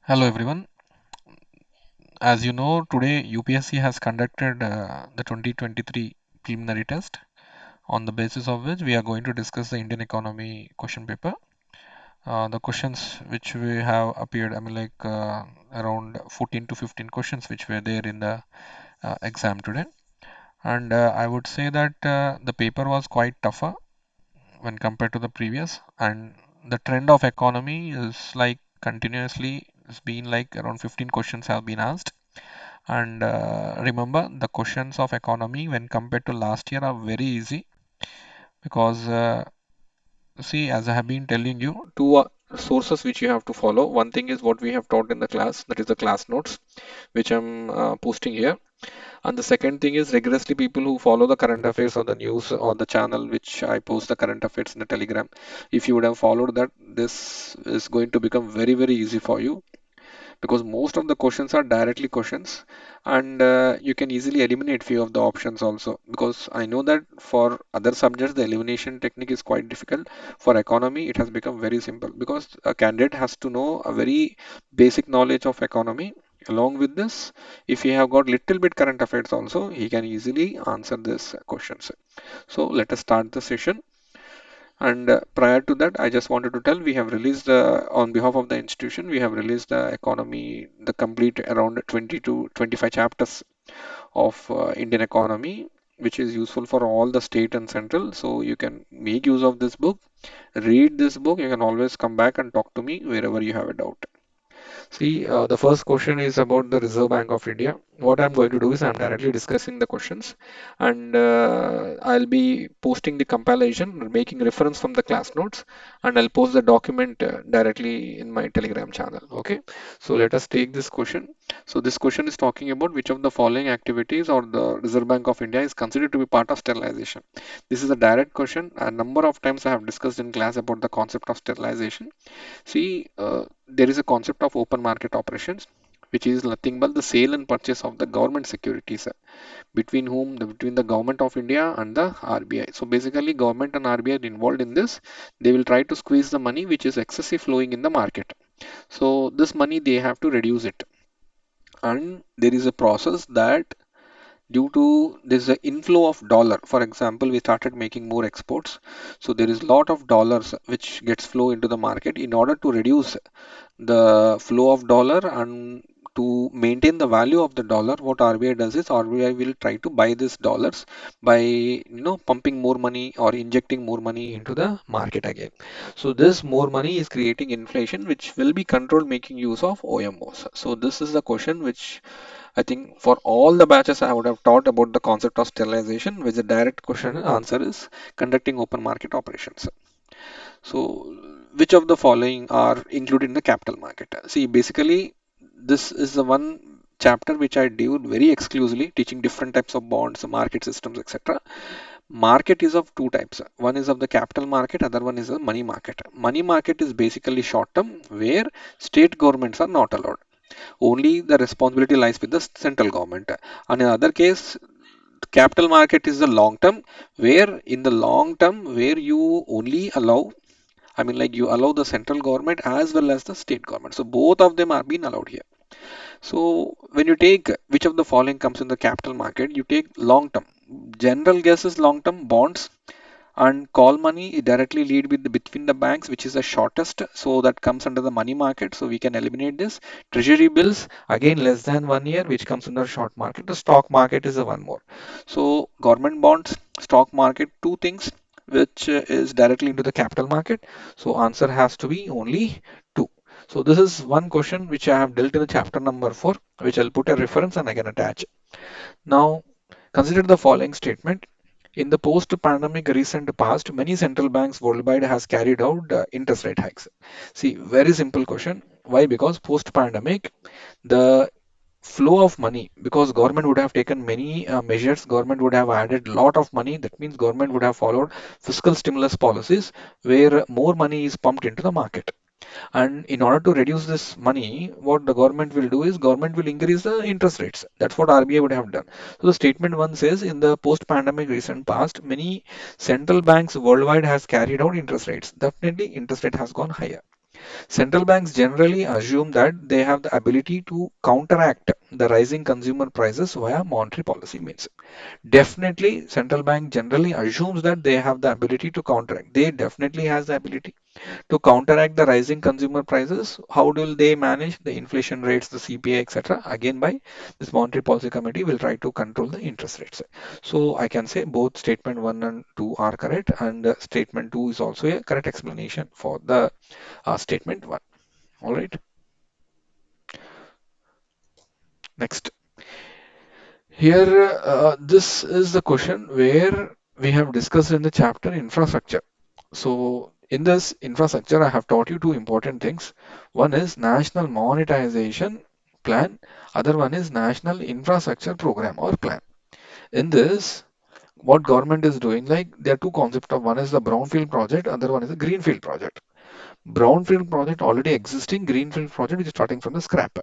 Hello everyone. As you know, today UPSC has conducted the 2023 preliminary test, on the basis of which we are going to discuss the Indian economy question paper. The questions which we have appeared, around 14 to 15 questions which were there in the exam today. And I would say that the paper was quite tougher when compared to the previous. And the trend of economy is like continuously, it's been like around 15 questions have been asked. And remember, the questions of economy when compared to last year are very easy because see, as I have been telling you, two sources which you have to follow. One thing is what we have taught in the class, that is the class notes, which I'm posting here. And the second thing is rigorously people who follow the current affairs or the news on the channel, which I post the current affairs in the Telegram. If you would have followed that, this is going to become very, very easy for you because most of the questions are directly questions, and you can easily eliminate few of the options also, because I know that for other subjects the elimination technique is quite difficult. For economy it has become very simple because a candidate has to know a very basic knowledge of economy. Along with this, if he have got little bit current affairs also, he can easily answer these questions. So let us start the session. And prior to that, I just wanted to tell we have released, on behalf of the institution, we have released the economy, the complete around 20 to 25 chapters of Indian economy, which is useful for all the state and central. So you can make use of this book, read this book. You can always come back and talk to me wherever you have a doubt. See, the first question is about the Reserve Bank of India. What I'm going to do is I'm directly discussing the questions, and I'll be posting the compilation, making reference from the class notes, and I'll post the document directly in my Telegram channel. Okay, so let us take this question. So this question is talking about which of the following activities or the Reserve Bank of India is considered to be part of sterilization. This is a direct question. A number of times I have discussed in class about the concept of sterilization. See, there is a concept of open market operations, which is nothing but the sale and purchase of the government securities between whom between the government of India and the RBI. So basically, government and RBI are involved in this. They will try to squeeze the money which is excessive flowing in the market. So this money they have to reduce it, and there is a process that due to this inflow of dollar. For example, we started making more exports, so there is lot of dollars which gets flow into the market. In order to reduce the flow of dollar and to maintain the value of the dollar, what RBI does is RBI will try to buy these dollars by pumping more money or injecting more money into the market again. So this more money is creating inflation, which will be controlled making use of OMOs. So this is the question which I think for all the batches I would have taught about the concept of sterilization, which the direct question answer is conducting open market operations. So, which of the following are included in the capital market? See, basically, this is the one chapter which I do very exclusively, teaching different types of bonds, market systems, etc. Market is of two types. One is of the capital market, other one is the money market. Money market is basically short term, where state governments are not allowed. Only the responsibility lies with the central government. And in other case, capital market is the long term, where in the long term, where you only allow, like you allow the central government as well as the state government. So both of them are being allowed here. So when you take which of the following comes in the capital market, you take long term. General guess is long term bonds, and call money directly lead with between the banks, which is the shortest. So that comes under the money market. So we can eliminate this. Treasury bills again less than 1 year, which comes under short market. The stock market is the one more. So government bonds, stock market, two things which is directly into the capital market. So answer has to be only two. So this is one question which I have dealt in the chapter number 4, which I'll put a reference and I can attach. Now, consider the following statement. In the post-pandemic recent past, many central banks worldwide has carried out interest rate hikes. See, very simple question. Why? Because post-pandemic, the flow of money, because government would have taken many measures, government would have added lot of money. That means government would have followed fiscal stimulus policies where more money is pumped into the market. And in order to reduce this money, what the government will do is government will increase the interest rates. That's what RBI would have done. So the statement one says in the post-pandemic recent past, many central banks worldwide has carried out interest rates. Definitely interest rate has gone higher. Central banks generally assume that they have the ability to counteract the rising consumer prices via monetary policy means. Definitely, central bank generally assumes that they have the ability to counteract. They definitely has the ability to counteract the rising consumer prices. How will they manage the inflation rates, the CPI, etc.? Again, by this monetary policy committee will try to control the interest rates. So I can say both statement 1 and 2 are correct, and statement 2 is also a correct explanation for the statement 1. All right. Next. Here, this is the question where we have discussed in the chapter infrastructure. So, in this infrastructure, I have taught you two important things. One is national monetization plan, other one is national infrastructure program or plan. In this, what government is doing, like there are two concepts of one is the brownfield project, other one is the greenfield project. Brownfield project already existing, greenfield project is starting from the scrap.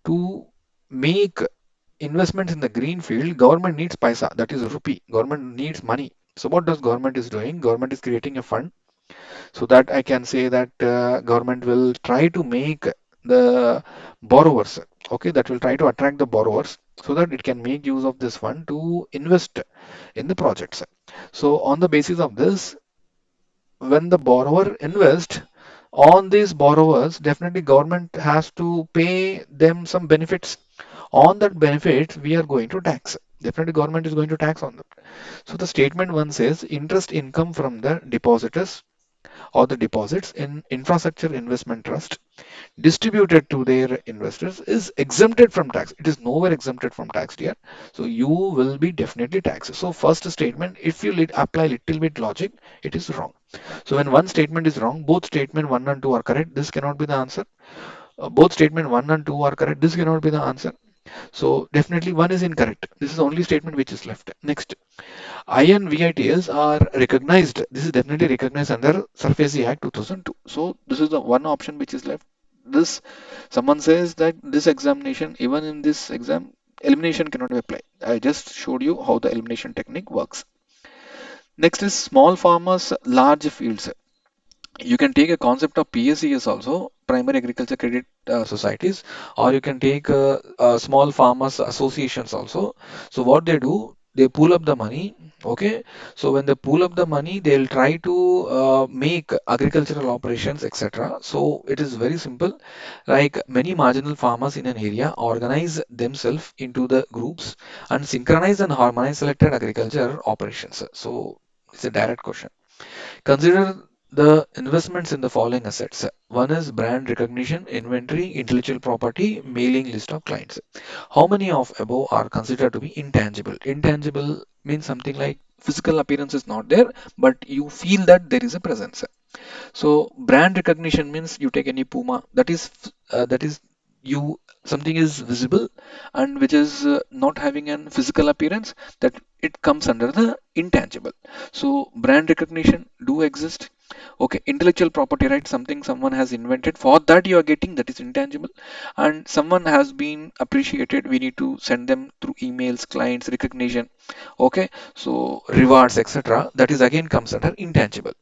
To make investments in the green field, government needs paisa, that is rupee. Government needs money. So what does government is doing? Government is creating a fund so that I can say that government will try to make the borrowers, okay, that will try to attract the borrowers so that it can make use of this fund to invest in the projects. So on the basis of this, when the borrower invest on these borrowers, definitely government has to pay them some benefits. On that benefit, we are going to tax. Definitely government is going to tax on them. So the statement one says interest income from the depositors or the deposits in infrastructure investment trust distributed to their investors is exempted from tax. It is nowhere exempted from tax, dear. So you will be definitely taxed. So first statement, if you apply little bit logic, it is wrong. So when one statement is wrong, both statement 1 and 2 are correct. This cannot be the answer. Both statement 1 and 2 are correct. This cannot be the answer. So definitely one is incorrect. This is the only statement which is left. Next. I and VITs are recognized. This is definitely recognized under SURFACE Act 2002. So this is the one option which is left. This someone says that this examination, even in this exam, elimination cannot be applied. I just showed you how the elimination technique works. Next is small farmers, large fields. You can take a concept of PSES also, primary agriculture credit societies, or you can take small farmers associations also. So what they do, they pool up the money. Okay, so when they pool up the money, they'll try to make agricultural operations, etc. So it is very simple. Like many marginal farmers in an area organize themselves into the groups and synchronize and harmonize selected agriculture operations. So it's a direct question. Consider the investments in the following assets. One is brand recognition, inventory, intellectual property, mailing list of clients. How many of above are considered to be intangible? Intangible means something like physical appearance is not there, but you feel that there is a presence. So brand recognition means you take any Puma, that is you something is visible and which is not having an physical appearance, that it comes under the intangible. So brand recognition do exist. Okay, intellectual property right, something someone has invented, for that you are getting, that is intangible. And someone has been appreciated, we need to send them through emails, clients, recognition. Okay, so rewards, etc., that is again comes under intangible.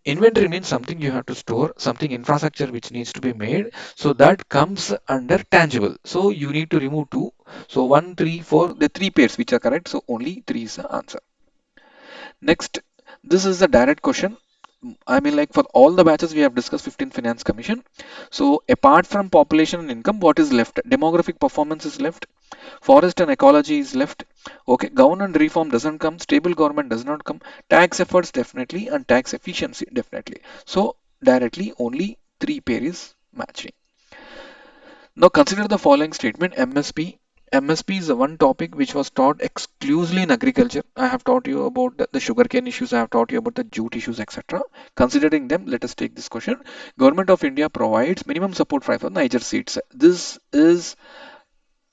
Inventory means something you have to store, something infrastructure which needs to be made. So that comes under tangible. So you need to remove two. So one, three, four, the three pairs which are correct. So only three is the answer. Next, this is the direct question. I mean, like for all the batches we have discussed 15 Finance Commission. So apart from population and income, what is left? Demographic performance is left. Forest and ecology is left. Okay, government reform doesn't come. Stable government does not come. Tax efforts definitely, and tax efficiency definitely. So directly only three pair is matching. Now consider the following statement: MSP. MSP is the one topic which was taught exclusively in agriculture. I have taught you about the sugarcane issues. I have taught you about the jute issues, etc. Considering them, let us take this question. Government of India provides minimum support price for Niger seeds. This is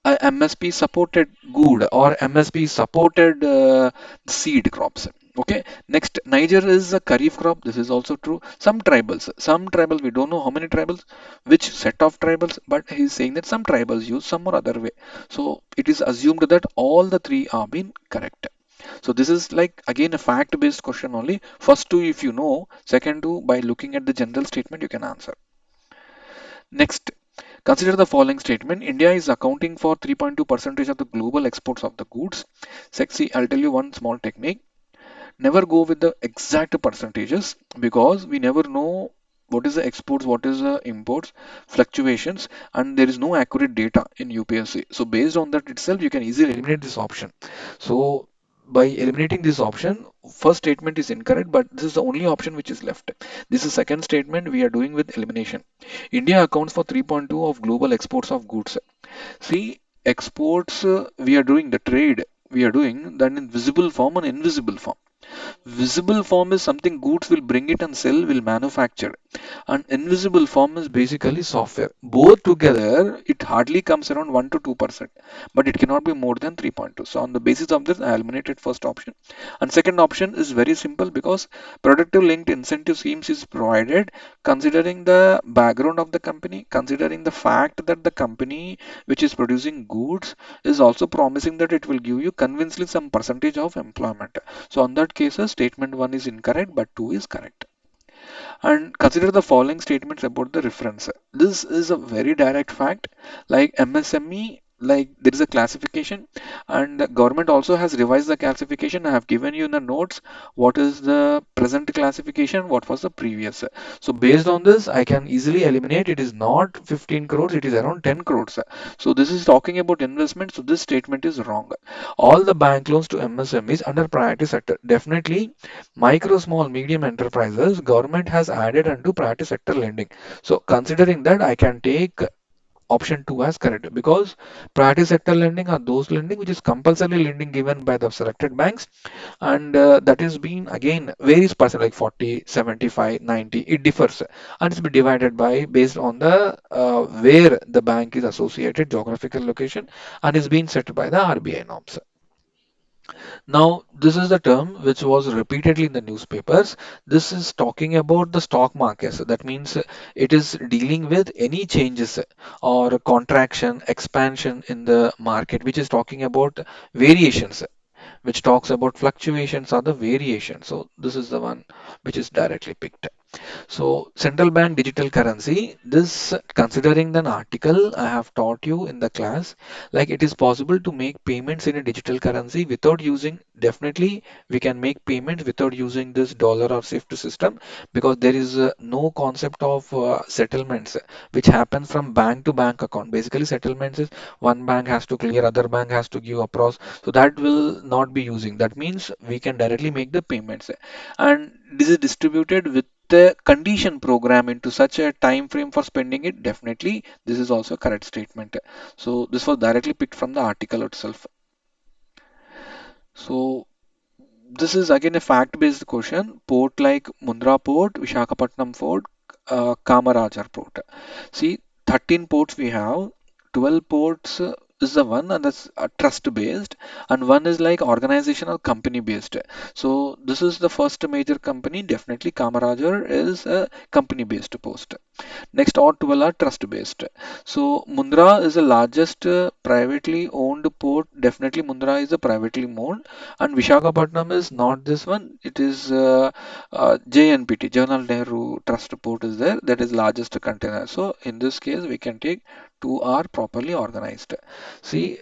MSP supported good or MSP supported seed crops. Okay. Next, Niger is a kharif crop. This is also true. Some tribals, we don't know how many tribals, which set of tribals, but he's saying that some tribals use some or other way. So it is assumed that all the three are being correct. So this is like again a fact-based question only. First two, if you know, second two, by looking at the general statement, you can answer. Next, consider the following statement. India is accounting for 3.2% of the global exports of the goods. Sexy, I'll tell you one small technique. Never go with the exact percentages because we never know what is the exports, what is the imports, fluctuations, and there is no accurate data in UPSC. So based on that itself, you can easily eliminate this option. So by eliminating this option, first statement is incorrect, but this is the only option which is left. This is second statement we are doing with elimination. India accounts for 3.2 of global exports of goods. See, exports we are doing the trade we are doing that in visible form and invisible form. Visible form is something goods will bring it and sell, will manufacture. And invisible form is basically software. Both together, it hardly comes around 1 to 2%, but it cannot be more than 3.2. So on the basis of this, I eliminated first option. And second option is very simple because productive linked incentive schemes is provided considering the background of the company, considering the fact that the company which is producing goods is also promising that it will give you convincingly some percentage of employment. So on that cases, statement 1 is incorrect, but 2 is correct. And consider the following statements about the reference. This is a very direct fact. Like MSME, like there is a classification, and the government also has revised the classification. I have given you in the notes what is the present classification, what was the previous. So based on this, I can easily eliminate. It is not 15 crores, it is around 10 crores. So this is talking about investment. So this statement is wrong. All the bank loans to MSMEs under priority sector. Definitely micro, small, medium enterprises, government has added under priority sector lending. So considering that, I can take option 2 as correct because priority sector lending are those lending which is compulsory lending given by the selected banks, and that is being again varies percent like 40, 75, 90, it differs, and it's been divided by based on the where the bank is associated geographical location, and is being set by the RBI norms. Now, this is the term which was repeatedly in the newspapers. This is talking about the stock markets. That means it is dealing with any changes or contraction, expansion in the market, which is talking about variations, which talks about fluctuations or the variation. So, this is the one which is directly picked. So central bank digital currency, this considering an article I have taught you in the class, like it is possible to make payments in a digital currency without using, definitely we can make payments without using this dollar or SWIFT system because there is no concept of settlements which happens from bank to bank account. Basically settlements is one bank has to clear, other bank has to give across. So that will not be using. That means we can directly make the payments. And this is distributed with the condition program into such a time frame for spending it. Definitely this is also a correct statement. So this was directly picked from the article itself. So this is again a fact-based question. Port like Mundra Port, Vishakhapatnam Port, Kamarajar Port. See, 13 ports we have. 12 ports is the one, and that's trust-based, and one is like organizational company-based. So this is the first major company. Definitely, Kamarajar is a company-based post. Next, all 12 are trust based. So, Mundra is the largest privately owned port. Definitely, Mundra is a privately owned, and Vishakhapatnam is not this one. It is JNPT, Jawaharlal Nehru Trust Port is there. That is largest container. So, in this case, we can take two are properly organized. See,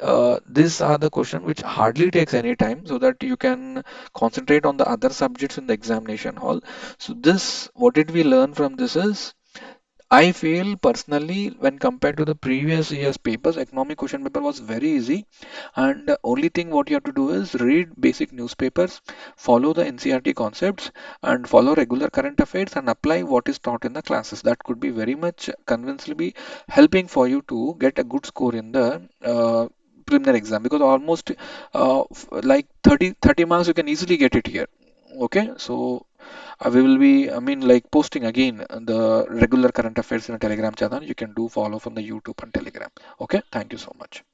these are the question which hardly takes any time, so that you can concentrate on the other subjects in the examination hall. So, this what did we learn from this is I feel personally when compared to the previous year's papers, economic question paper was very easy. And the only thing what you have to do is read basic newspapers, follow the NCRT concepts, and follow regular current affairs and apply what is taught in the classes. That could be very much convincingly helping for you to get a good score in the preliminary exam because almost like 30 marks you can easily get it here. Okay, so we will be, I mean, like posting again the regular current affairs in a Telegram channel. You can do follow from the YouTube and Telegram. Okay, thank you so much.